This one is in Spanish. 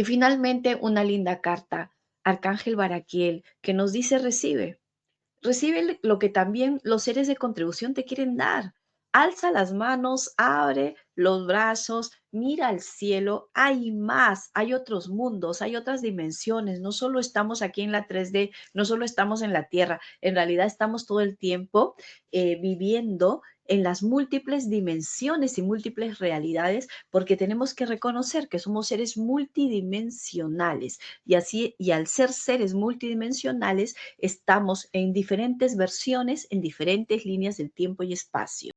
Y finalmente, una linda carta, Arcángel Baraquiel, que nos dice: recibe. Recibe lo que también los seres de contribución te quieren dar. Alza las manos, abre los brazos, mira al cielo. Hay más, hay otros mundos, hay otras dimensiones. No solo estamos aquí en la 3D, no solo estamos en la Tierra. En realidad estamos todo el tiempo viviendo en las múltiples dimensiones y múltiples realidades, porque tenemos que reconocer que somos seres multidimensionales y así, y al ser seres multidimensionales, estamos en diferentes versiones, en diferentes líneas del tiempo y espacio.